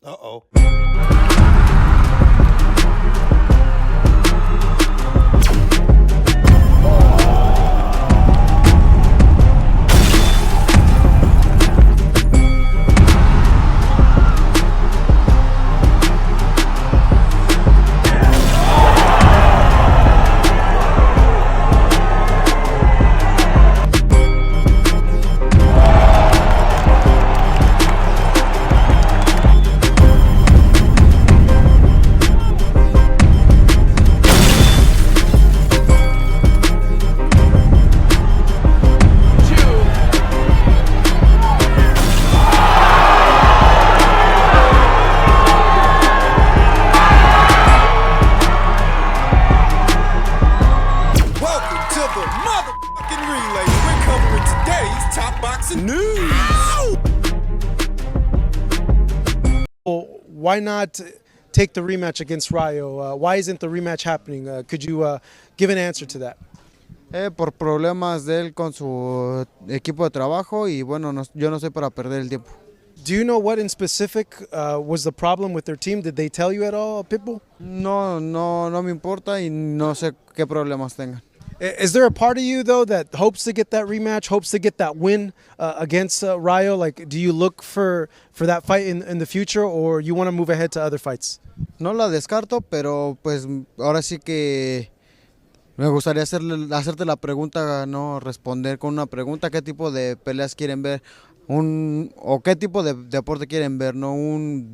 Uh-oh. Why not take the rematch against Rayo? Why isn't the rematch happening? Could you give an answer to that? Por problemas de él con su equipo de trabajo y bueno, yo no soy para perder el tiempo. Do you know what in specific was the problem with their team? Did they tell you at all, Pitbull? No me importa y no sé qué problemas tengan. Is there a part of you, though, that hopes to get that rematch, hopes to get that win against Rayo? Like, do you look for that fight in the future, or you want to move ahead to other fights? No la descarto, pero pues ahora sí que me gustaría hacerte la pregunta, no responder con una pregunta, ¿qué tipo de peleas quieren ver? O qué tipo de deporte quieren ver, ¿no?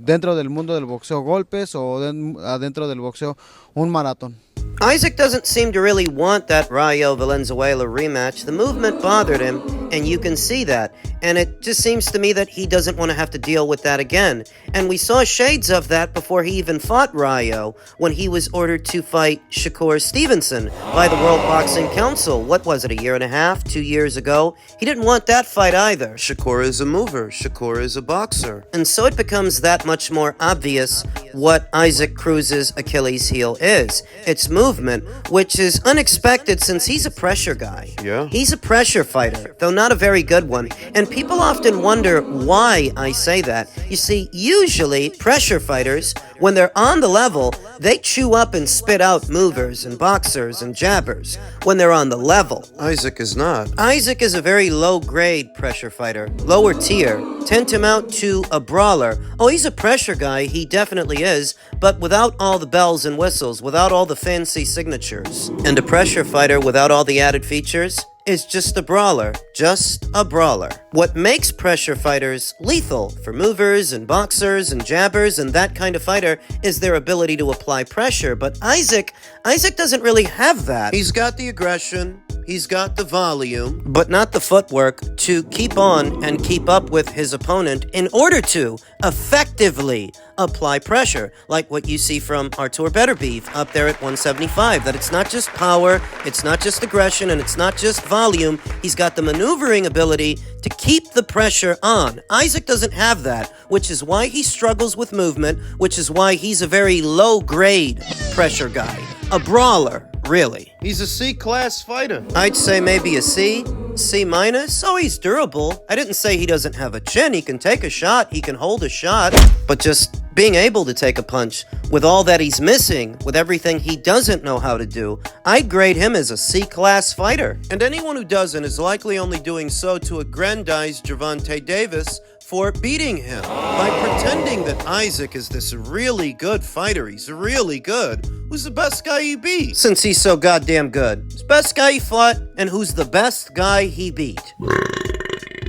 Dentro del mundo del boxeo golpes o adentro del boxeo un maratón. Isaac doesn't seem to really want that Rayo Valenzuela rematch. The movement bothered him, and you can see that. And it just seems to me that he doesn't want to have to deal with that again. And we saw shades of that before he even fought Rayo, when he was ordered to fight Shakur Stevenson by the World Boxing Council. What was it, a year and a half, 2 years ago? He didn't want that fight either. Shakur is a mover. Shakur is a boxer. And so it becomes that much more obvious what Isaac Cruz's Achilles heel is. It's movement, which is unexpected since he's a pressure guy. Yeah. He's a pressure fighter, though not a very good one. And people often wonder why I say that. You see, usually pressure fighters, when they're on the level, they chew up and spit out movers and boxers and jabbers when they're on the level. Isaac is not. Isaac is a very low-grade pressure fighter, lower tier, tantamount to a brawler. Oh, he's a pressure guy, he definitely is, but without all the bells and whistles, without all the fancy signatures. And a pressure fighter without all the added features is just a brawler. Just a brawler. What makes pressure fighters lethal for movers and boxers and jabbers and that kind of fighter is their ability to apply pressure. But Isaac doesn't really have that. He's got the aggression. He's got the volume. But not the footwork to keep on and keep up with his opponent in order to effectively apply pressure, like what you see from Artur Beterbiev up there at 175, that it's not just power, it's not just aggression, and it's not just volume. He's got the maneuvering ability to keep the pressure on. Isaac doesn't have that, which is why he struggles with movement, which is why he's a very low-grade pressure guy. A brawler, really. He's a C-class fighter. I'd say maybe a C, C minus. Oh, he's durable. I didn't say he doesn't have a chin. He can take a shot. He can hold a shot. But just being able to take a punch with all that he's missing, with everything he doesn't know how to do, I'd grade him as a C-class fighter. And anyone who doesn't is likely only doing so to aggrandize Gervonta Davis for beating him by pretending that Isaac is this really good fighter. He's really good. Who's the best guy he beat? Since he's so goddamn good. Who's the best guy he fought, and who's the best guy he beat?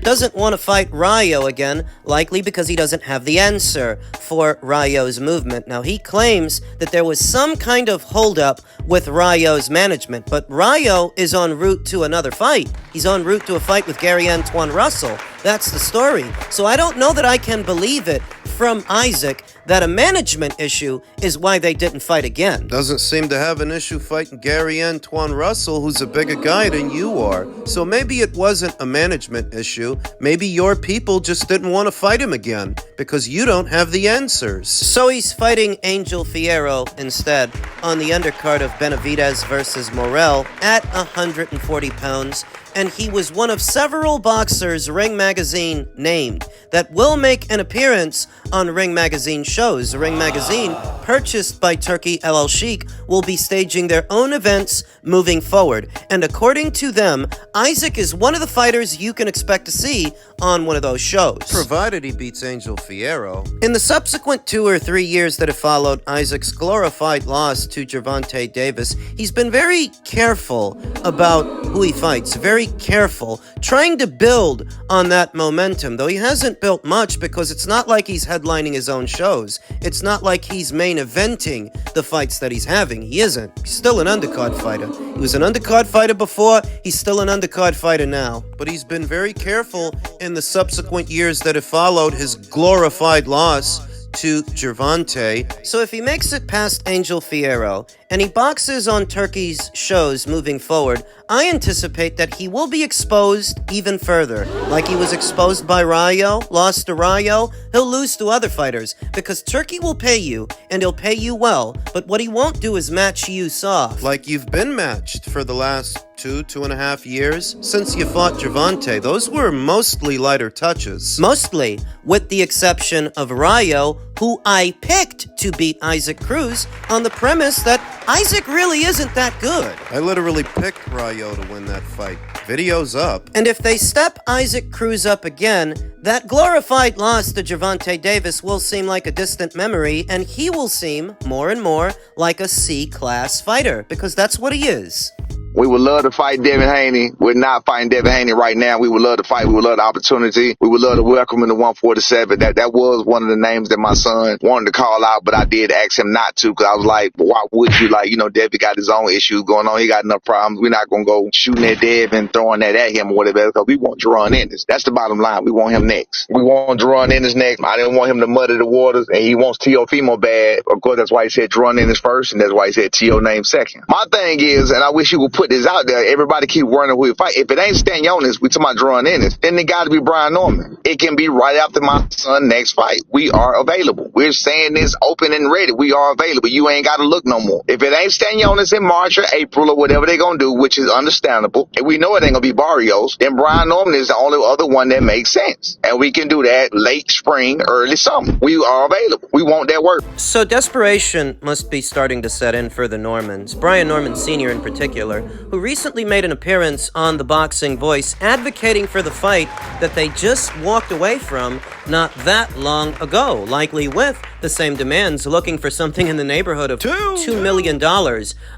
Doesn't want to fight Rayo again, likely because he doesn't have the answer for Rayo's movement. Now, he claims that there was some kind of holdup with Rayo's management, but Rayo is en route to another fight. He's en route to a fight with Gary Antoine Russell. That's the story. So I don't know that I can believe it from Isaac that a management issue is why they didn't fight again. Doesn't seem to have an issue fighting Gary Antoine Russell, who's a bigger guy than you are. So maybe it wasn't a management issue. Maybe your people just didn't want to fight him again because you don't have the answers. So he's fighting Angel Fierro instead on the undercard of Benavidez versus Morel at 140 pounds. and he was one of several boxers Ring Magazine named that will make an appearance on Ring Magazine shows. Ring Magazine, purchased by Turki El Sheikh, will be staging their own events moving forward. And according to them, Isaac is one of the fighters you can expect to see on one of those shows. Provided he beats Angel Fierro. In the subsequent 2 or 3 years that have followed Isaac's glorified loss to Gervonta Davis, he's been very careful about who he fights, very careful, trying to build on that momentum, though he hasn't built much because it's not like he's headlining his own shows. It's not like he's main eventing the fights that he's having. He isn't. He's still an undercard fighter. He was an undercard fighter before, he's still an undercard fighter now. But he's been very careful in the subsequent years that have followed his glorified loss to Gervonta. So if he makes it past Angel Fierro and he boxes on Turkey's shows moving forward, I anticipate that he will be exposed even further. Like he was exposed by Rayo, lost to Rayo, he'll lose to other fighters because Turkey will pay you and he'll pay you well, but what he won't do is match you soft. Like you've been matched for the last 2.5 years since you fought Gervonta. Those were mostly lighter touches. Mostly, with the exception of Rayo, who I picked to beat Isaac Cruz on the premise that Isaac really isn't that good. I literally picked Rayo to win that fight. Video's up. And if they step Isaac Cruz up again, that glorified loss to Gervonta Davis will seem like a distant memory, and he will seem more and more like a C-class fighter, because that's what he is. We would love to fight Devin Haney. We're not fighting Devin Haney right now. We would love to fight. We would love the opportunity. We would love to welcome him to 147. That was one of the names that my son wanted to call out, but I did ask him not to because I was like, why would you? Like, Devin got his own issues going on. He got enough problems. We're not going to go shooting at Dev and throwing that at him or whatever because we want Jerron Ennis. That's the bottom line. We want him next. We want Jerron Ennis next. I didn't want him to muddy the waters, and he wants Teofimo bad. Of course, that's why he said Jerron Ennis first, and that's why he said Teo name second. My thing is, and I wish you would put this out there, everybody keep worrying who we fight. If it ain't Stanionis, we talking about Jerron Ennis, then it got to be Brian Norman. It can be right after my son's next fight. We are available. We're saying this open and ready. We are available. You ain't got to look no more. If it ain't Stanionis in March or April or whatever they going to do, which is understandable, and we know it ain't going to be Barrios, then Brian Norman is the only other one that makes sense. And we can do that late spring, early summer. We are available. We want that work. So desperation must be starting to set in for the Normans. Brian Norman Sr. in particular, who recently made an appearance on The Boxing Voice advocating for the fight that they just walked away from not that long ago, likely with the same demands, looking for something in the neighborhood of $2 million.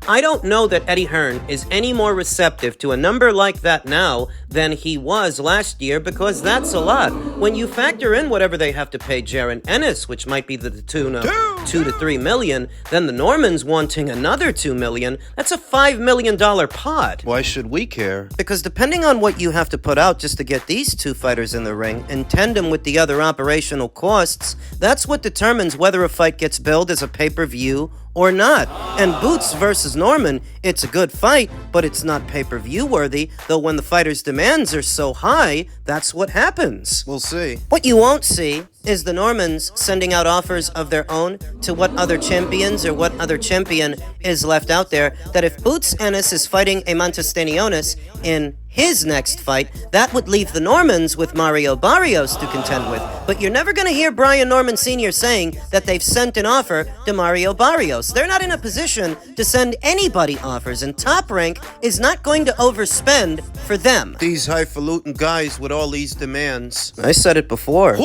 I don't know that Eddie Hearn is any more receptive to a number like that now than he was last year, because that's a lot. When you factor in whatever they have to pay Jaron Ennis, which might be the tune of $2 to $3 million, then the Normans wanting another $2 million, that's a $5 million pot. Why should we care? Because depending on what you have to put out just to get these two fighters in the ring, in tandem with the other operational costs, that's what determines whether a fight gets billed as a pay-per-view or not. And Boots versus Norman, it's a good fight, but it's not pay-per-view worthy, though when the fighter's demands are so high, that's what happens. We'll see. What you won't see is the Normans sending out offers of their own to what other champions or what other champion is left out there, that if Boots Ennis is fighting a Stanionis in his next fight, that would leave the Normans with Mario Barrios to contend with. But you're never going to hear Brian Norman Sr. saying that they've sent an offer to Mario Barrios. They're not in a position to send anybody offers, and Top Rank is not going to overspend for them. These highfalutin guys with all these demands. I said it before.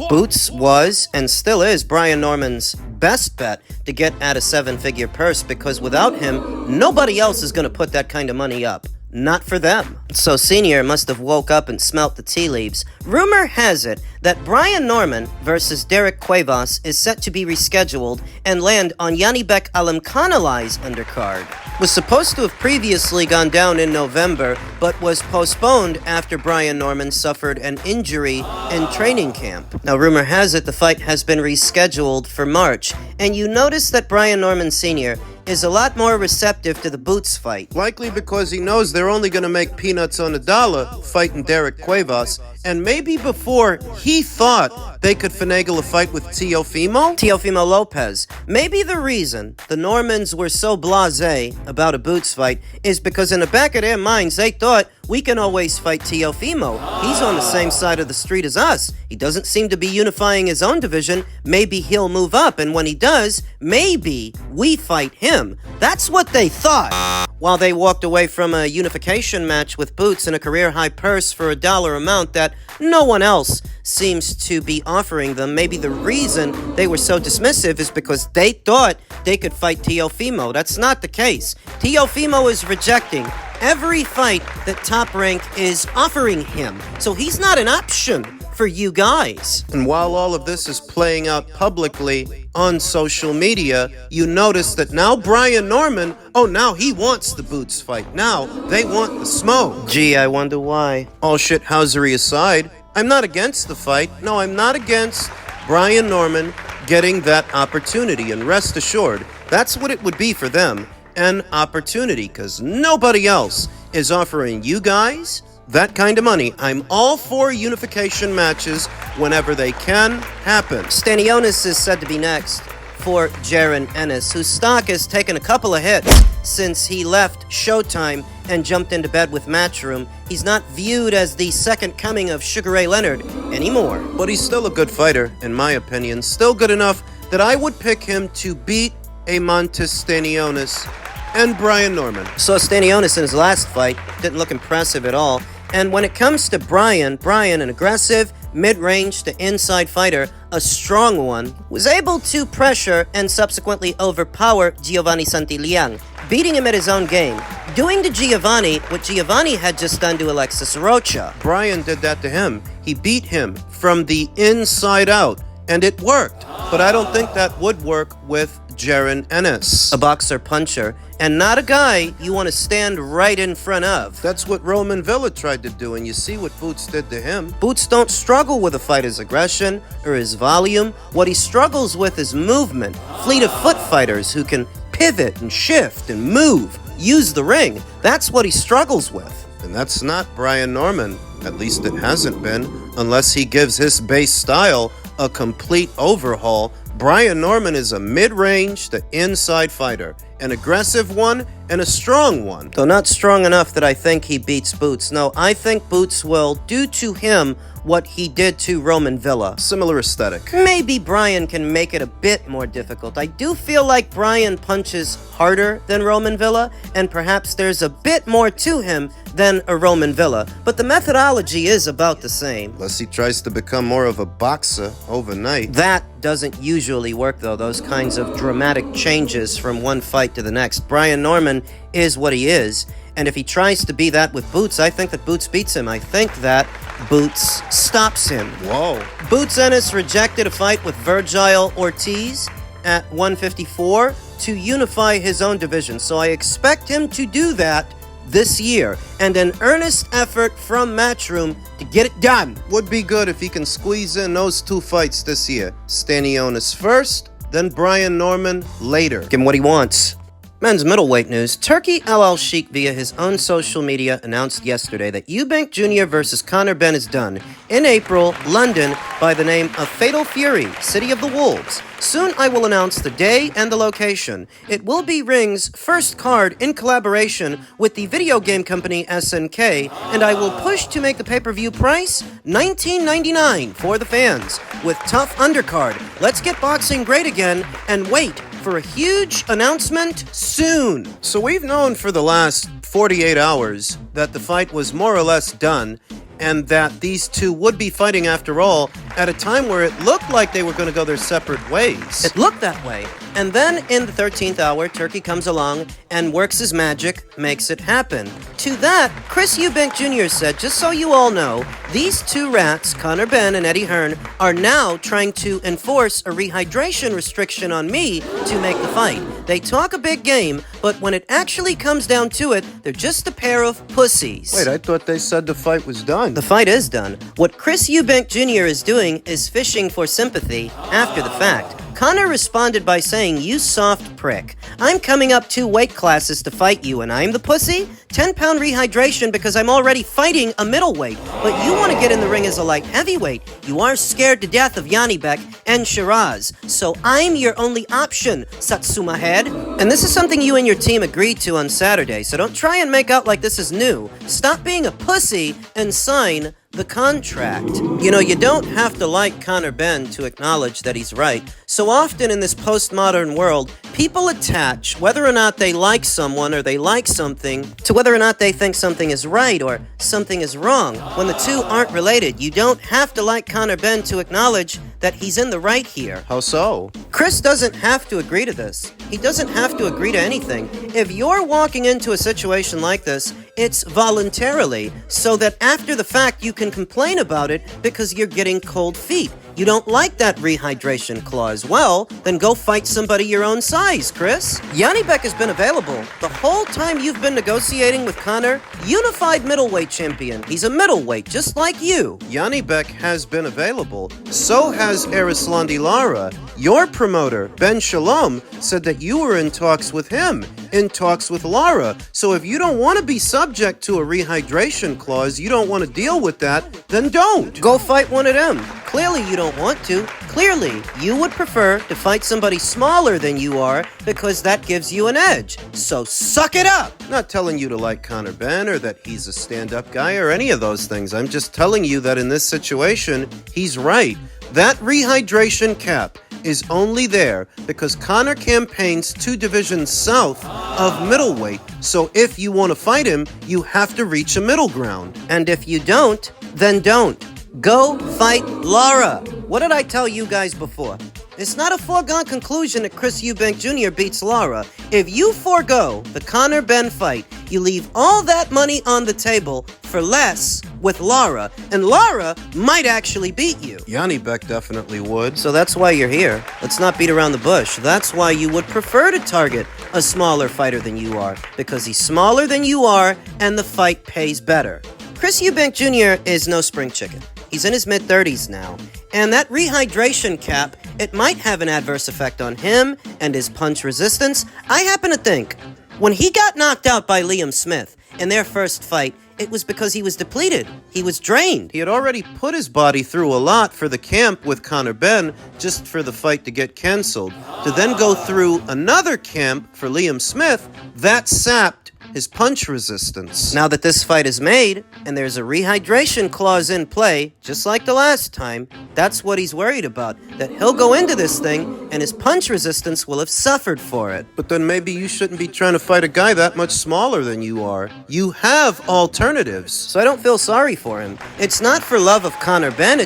Boots was, and still is, Brian Norman's best bet to get at a 7-figure purse, because without him, nobody else is going to put that kind of money up. Not for them. So Senior must have woke up and smelt the tea leaves. Rumor has it that Brian Norman versus Derek Cuevas is set to be rescheduled and land on Yanibek Alimkhanalai's undercard. Was supposed to have previously gone down in November, but was postponed after Brian Norman suffered an injury in training camp. Now, rumor has it the fight has been rescheduled for March, and you notice that Brian Norman Sr. is a lot more receptive to the Boots fight. Likely because he knows they're only going to make peanuts on a dollar fighting Derek Cuevas, and maybe before he thought they could finagle a fight with Teofimo Lopez. Maybe the reason the Normans were so blasé about a Boots fight is because in the back of their minds they thought, we can always fight Teofimo. He's on the same side of the street as us. He doesn't seem to be unifying his own division. Maybe he'll move up, and when he does, maybe we fight him. That's what they thought. While they walked away from a unification match with Boots and a career-high purse for a dollar amount that no one else seems to be offering them, maybe the reason they were so dismissive is because they thought they could fight Teofimo. That's not the case. Teofimo is rejecting every fight that Top Rank is offering him, so he's not an option for you guys. And while all of this is playing out publicly on social media, you notice that now Brian Norman, now he wants the Boots fight. Now they want the smoke. Gee, I wonder why. All shithousery aside, I'm not against the fight. No, I'm not against Brian Norman getting that opportunity. And rest assured, that's what it would be for them, an opportunity, because nobody else is offering you guys that kind of money. I'm all for unification matches whenever they can happen. Stanionis is said to be next for Jaron Ennis, whose stock has taken a couple of hits since he left Showtime and jumped into bed with Matchroom. He's not viewed as the second coming of Sugar Ray Leonard anymore. But he's still a good fighter, in my opinion. Still good enough that I would pick him to beat a Montes Stanionis and Brian Norman. So Stanionis in his last fight didn't look impressive at all. And when it comes to Brian, an aggressive, mid-range to inside fighter, a strong one, was able to pressure and subsequently overpower Giovanni Santillán, beating him at his own game, doing to Giovanni what Giovanni had just done to Alexis Rocha. Brian did that to him. He beat him from the inside out, and it worked. But I don't think that would work with Jaron Ennis. A boxer puncher, and not a guy you want to stand right in front of. That's what Roman Villa tried to do, and you see what Boots did to him. Boots don't struggle with a fighter's aggression or his volume. What he struggles with is movement. Fleet of foot fighters who can pivot and shift and move, use the ring. That's what he struggles with. And that's not Brian Norman. At least it hasn't been, unless he gives his base style a complete overhaul. Brian Norman is a mid-range to inside fighter, an aggressive one and a strong one. Though not strong enough that I think he beats Boots. No, I think Boots will do to him what he did to Roman Villa. Similar aesthetic. Maybe Brian can make it a bit more difficult. I do feel like Brian punches harder than Roman Villa, and perhaps there's a bit more to him than a Roman Villa, but the methodology is about the same. Unless he tries to become more of a boxer overnight. That doesn't usually work, though, those kinds of dramatic changes from one fight to the next. Brian Norman is what he is, and if he tries to be that with Boots, I think that Boots beats him. I think that Boots stops him. Whoa. Boots Ennis rejected a fight with Virgil Ortiz at 154 to unify his own division, so I expect him to do that this year, and an earnest effort from Matchroom to get it done. Would be good if he can squeeze in those two fights this year. Stanionis first, then Brian Norman later. Give him what he wants. Men's middleweight news. Turki Al Sheikh via his own social media announced yesterday that Eubank Jr. versus Benn is done in April, London, by the name of Fatal Fury, City of the Wolves. Soon I will announce the day and the location. It will be Ring's first card in collaboration with the video game company SNK, and I will push to make the pay-per-view price $19.99 for the fans, with tough undercard. Let's get boxing great again, and wait for a huge announcement soon. So we've known for the last 48 hours that the fight was more or less done, and that these two would be fighting after all at a time where it looked like they were going to go their separate ways. It looked that way. And then in the 13th hour, Turki comes along and works his magic, makes it happen. To that, Chris Eubank Jr. said, just so you all know, these two rats, Benn and Eddie Hearn, are now trying to enforce a rehydration restriction on me to make the fight. They talk a big game, but when it actually comes down to it, they're just a pair of pussies. Wait, I thought they said the fight was done. The fight is done. What Chris Eubank Jr. is doing is fishing for sympathy after the fact. Conor responded by saying, "You soft prick. I'm coming up 2 weight classes to fight you and I'm the pussy? 10-pound rehydration because I'm already fighting a middleweight. But you want to get in the ring as a light heavyweight. You are scared to death of Janibek and Shiraz. So I'm your only option, Satsuma Head. And this is something you and your team agreed to on Saturday, so don't try and make out like this is new. Stop being a pussy and sign the contract. You know, you don't have to like Conor Benn to acknowledge that he's right. So often in this postmodern world, people attach whether or not they like someone or they like something to whether or not they think something is right or something is wrong, when the two aren't related. You don't have to like Conor Benn to acknowledge that he's in the right here. How so? Chris doesn't have to agree to this. He doesn't have to agree to anything. If you're walking into a situation like this, it's voluntarily, so that after the fact you can complain about it because you're getting cold feet. You don't like that rehydration clause. Well, then go fight somebody your own size, Chris. Janibek has been available the whole time you've been negotiating with Conor. Unified middleweight champion. He's a middleweight, just like you. Janibek has been available. So has Arislandi Lara. Your promoter, Ben Shalom, said that you were in talks with him, in talks with Lara. So if you don't want to be subject to a rehydration clause, you don't want to deal with that, then don't. Go fight one of them. Clearly you don't want to. Clearly, you would prefer to fight somebody smaller than you are because that gives you an edge. So suck it up! Not telling you to like Conor Benn or that he's a stand-up guy or any of those things. I'm just telling you that in this situation, he's right. That rehydration cap is only there because Conor campaigns 2 divisions south of middleweight. So if you want to fight him, you have to reach a middle ground. And if you don't, then don't. Go fight Lara. What did I tell you guys before? It's not a foregone conclusion that Chris Eubank Jr. beats Lara. If you forego the Conor Benn fight, you leave all that money on the table for less with Lara, and Lara might actually beat you. Janibek definitely would. So that's why you're here. Let's not beat around the bush. That's why you would prefer to target a smaller fighter than you are, because he's smaller than you are and the fight pays better. Chris Eubank Jr. is no spring chicken. He's in his mid-30s now, and that rehydration cap, it might have an adverse effect on him and his punch resistance. I happen to think when he got knocked out by Liam Smith in their first fight, it was because he was depleted. He was drained. He had already put his body through a lot for the camp with Conor Benn just for the fight to get canceled. To then go through another camp for Liam Smith, that sapped his punch resistance. Now that this fight is made, and there's a rehydration clause in play, just like the last time, that's what he's worried about. That he'll go into this thing, and his punch resistance will have suffered for it. But then maybe you shouldn't be trying to fight a guy that much smaller than you are. You have alternatives. So I don't feel sorry for him. It's not for love of Conor Benn,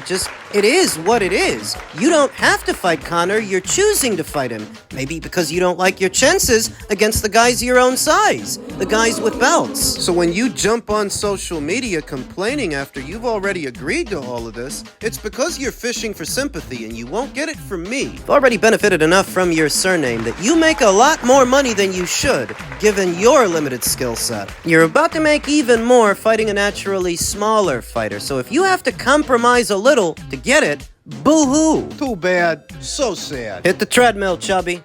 it is what it is. You don't have to fight Conor, you're choosing to fight him. Maybe because you don't like your chances against the guys your own size, the guys with belts. So when you jump on social media complaining after you've already agreed to all of this, it's because you're fishing for sympathy and you won't get it from me. You've already benefited enough from your surname that you make a lot more money than you should, given your limited skill set. You're about to make even more fighting a naturally smaller fighter, so if you have to compromise a little to get it, boo-hoo. Too bad. So sad. Hit the treadmill, chubby.